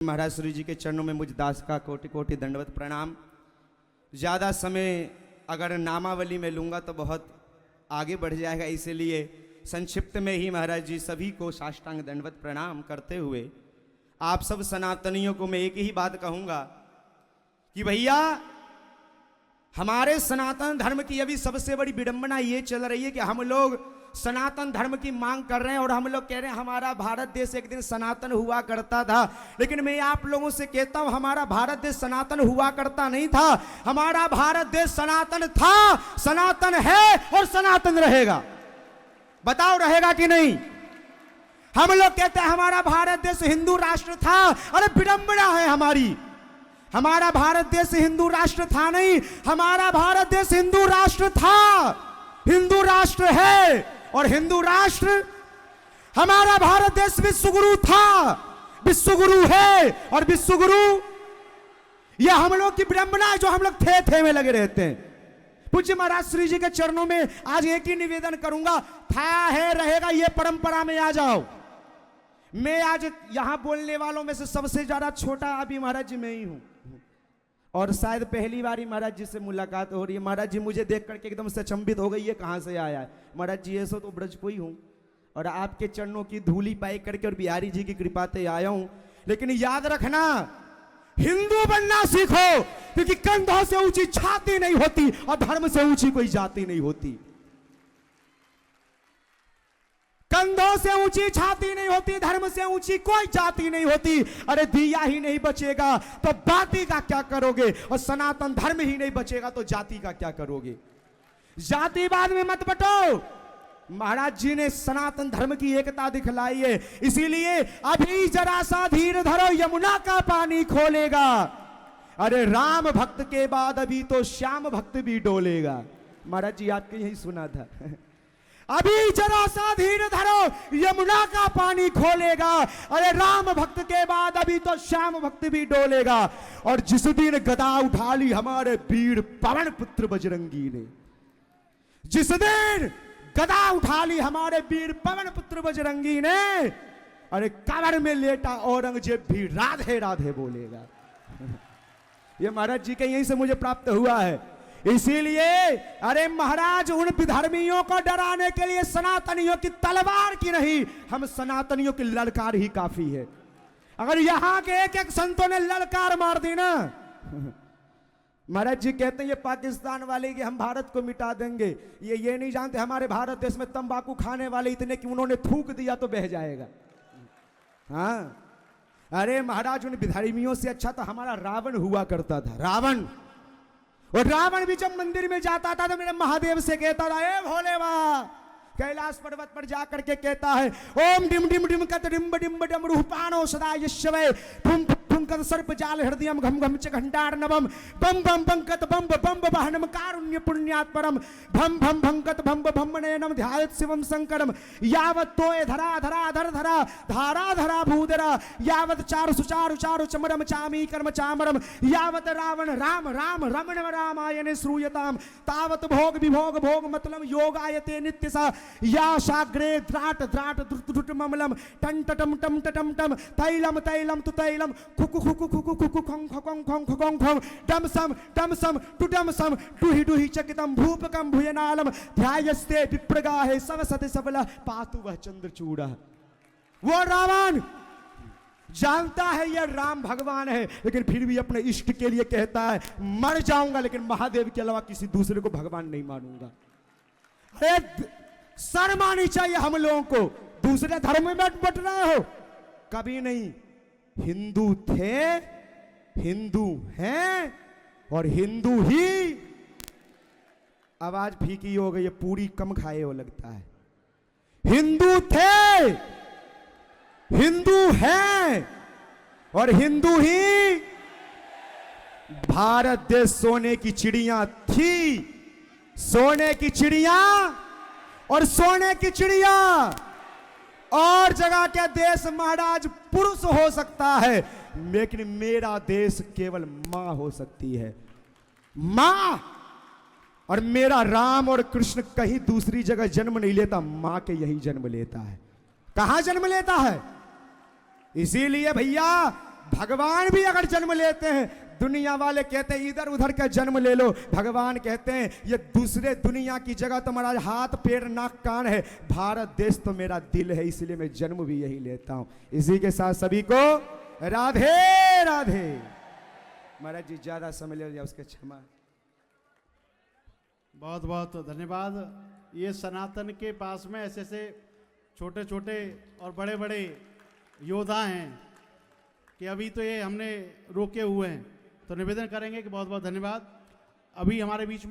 महाराज श्री जी के चरणों में मुझ दास का कोटि कोटि दंडवत प्रणाम। ज़्यादा समय अगर नामावली में लूँगा तो बहुत आगे बढ़ जाएगा, इसलिए संक्षिप्त में ही महाराज जी सभी को साष्टांग दंडवत प्रणाम करते हुए आप सब सनातनियों को मैं एक ही बात कहूँगा कि भैया हमारे सनातन धर्म की अभी सबसे बड़ी विडंबना ये चल रही है कि हम लोग सनातन धर्म की मांग कर रहे हैं और हम लोग कह रहे हैं हमारा भारत देश एक दिन सनातन हुआ करता था। लेकिन मैं आप लोगों से कहता हूं हमारा भारत देश सनातन हुआ करता नहीं था, हमारा भारत देश सनातन था, सनातन है और सनातन रहेगा। बताओ रहेगा कि नहीं? हम लोग कहते हैं हमारा भारत देश हिंदू राष्ट्र था, अरे विडंबना है हमारी। हमारा भारत देश हिंदू राष्ट्र था नहीं, हमारा भारत देश हिंदू राष्ट्र था, हिंदू राष्ट्र है और हिंदू राष्ट्र। हमारा भारत देश विश्वगुरु था, विश्वगुरु है और विश्वगुरु यह हम लोग की विडंबना है जो हम लोग थे में लगे रहते हैं। पूज्य महाराज श्री जी के चरणों में आज एक ही निवेदन करूंगा, था है रहेगा, ये परंपरा में आ जाओ। मैं आज यहां बोलने वालों में से सबसे ज्यादा छोटा अभी महाराज जी मैं ही हूं और शायद पहली बार ही महाराज जी से मुलाकात हो रही है। महाराज जी मुझे देख करके एकदम से अचंभित हो गई, ये कहाँ से आया है। महाराज जी ऐसा तो ब्रज कोई हूँ और आपके चरणों की धूली पाई करके और बिहारी जी की कृपा से आया हूँ। लेकिन याद रखना, हिंदू बनना सीखो, क्योंकि कंधों से ऊंची छाती नहीं होती और धर्म से ऊंची कोई जाति नहीं होती। कंधों से ऊंची छाती नहीं होती, धर्म से ऊंची कोई जाति नहीं होती। अरे दिया ही नहीं बचेगा तो बाती का क्या करोगे, और सनातन धर्म ही नहीं बचेगा तो जाति का क्या करोगे। जातिवाद में मत बटो। महाराज जी ने सनातन धर्म की एकता दिखलाई है, इसीलिए अभी जरा सा धीर धरो, यमुना का पानी खोलेगा। अरे राम भक्त के बाद अभी तो श्याम भक्त भी डोलेगा। महाराज जी आपके यही सुना था। अभी जरा सा धीर धरो, यमुना का पानी खोलेगा। अरे राम भक्त के बाद अभी तो श्याम भक्त भी डोलेगा। और जिस दिन गदा उठा ली हमारे वीर पवन पुत्र बजरंगी ने, जिस दिन गदा उठा ली हमारे वीर पवन पुत्र बजरंगी ने, अरे कब्र में लेटा औरंगजेब भी राधे राधे बोलेगा। ये महाराज जी के यहीं से मुझे प्राप्त हुआ है। इसीलिए अरे महाराज उन विधर्मियों को डराने के लिए सनातनियों की तलवार की नहीं, हम सनातनियों की ललकार ही काफी है। अगर यहां के एक एक संतों ने ललकार मार दी ना, महाराज जी कहते हैं ये पाकिस्तान वाले कि हम भारत को मिटा देंगे, ये नहीं जानते हमारे भारत देश में तंबाकू खाने वाले इतने कि उन्होंने थूक दिया तो बह जाएगा। हाँ, अरे महाराज उन विधर्मियों से अच्छा तो हमारा रावण हुआ करता था, रावण। और रावण भी जब मंदिर में जाता था तो मेरे महादेव से कहता था, ए भोले बा, कैलाश पर्वत पर जाकर के कहता है, ओम डिम डिम डिम कत डिम्ब डिम्ब डम रूपानो सदा यशवे ठुम ठुम कत सर्प जाल हृदयम घम घम च घंटार नवम बम बम बंकत बम बम बहनम कारुण्य पुण्यात् परम भम भम भंकत भम भम नयनम ध्यायत शिवम शंकरम यावत तोय धरा धरा धर धरा धारा धरा भूधरा यावत चारु सुचारु चारु चमरम चामी कर्म चामरम यावत रावण राम राम रमण रामायणे श्रूयताम तावत भोग विभोग भोग मतलम योगायते नित्य सा या शाग्रे द्राट द्राट द्रुट ममलम टन टटम टम टटम टम तैलम तैलम तु तैलम खुकु खुकु खुकु खुकु खं खं खं खं खं डम सम टुडम सम डुहि डुहि चकितम भूपकम भुयनालम ध्यायस्ते विप्रगाहे सवसते सबला पातु वह चंद्रचूड़ा। वो रावण जानता है ये राम भगवान है, लेकिन फिर भी अपने इष्ट के लिए कहता है मर जाऊंगा लेकिन महादेव के अलावा किसी दूसरे को भगवान नहीं मानूंगा। शर्म आनी चाहिए हम लोगों को। दूसरे धर्म में बट रहे हो, कभी नहीं। हिंदू थे, हिंदू हैं और हिंदू ही। आवाज फीकी हो गई, पूरी कम खाए हो लगता है। हिंदू थे, हिंदू हैं और हिंदू ही। भारत देश सोने की चिड़िया थी, सोने की चिड़िया और सोने की चिड़िया और जगह के देश महाराज पुरुष हो सकता है, लेकिन मेरा देश केवल मां हो सकती है, मां। और मेरा राम और कृष्ण कहीं दूसरी जगह जन्म नहीं लेता, मां के यही जन्म लेता है। कहां जन्म लेता है? इसीलिए भैया भगवान भी अगर जन्म लेते हैं, दुनिया वाले कहते हैं इधर उधर का जन्म ले लो, भगवान कहते हैं ये दूसरे दुनिया की जगह तो हमारा हाथ पैर नाक कान है, भारत देश तो मेरा दिल है, इसलिए मैं जन्म भी यही लेता हूं। इसी के साथ सभी को राधे राधे। महाराज जी ज्यादा समय ले लिया, उसके क्षमा। बहुत बहुत धन्यवाद। ये सनातन के पास में ऐसे ऐसे छोटे छोटे और बड़े बड़े योद्धा हैं कि अभी तो ये हमने रोके हुए हैं, तो निवेदन करेंगे कि बहुत बहुत धन्यवाद। अभी हमारे बीच में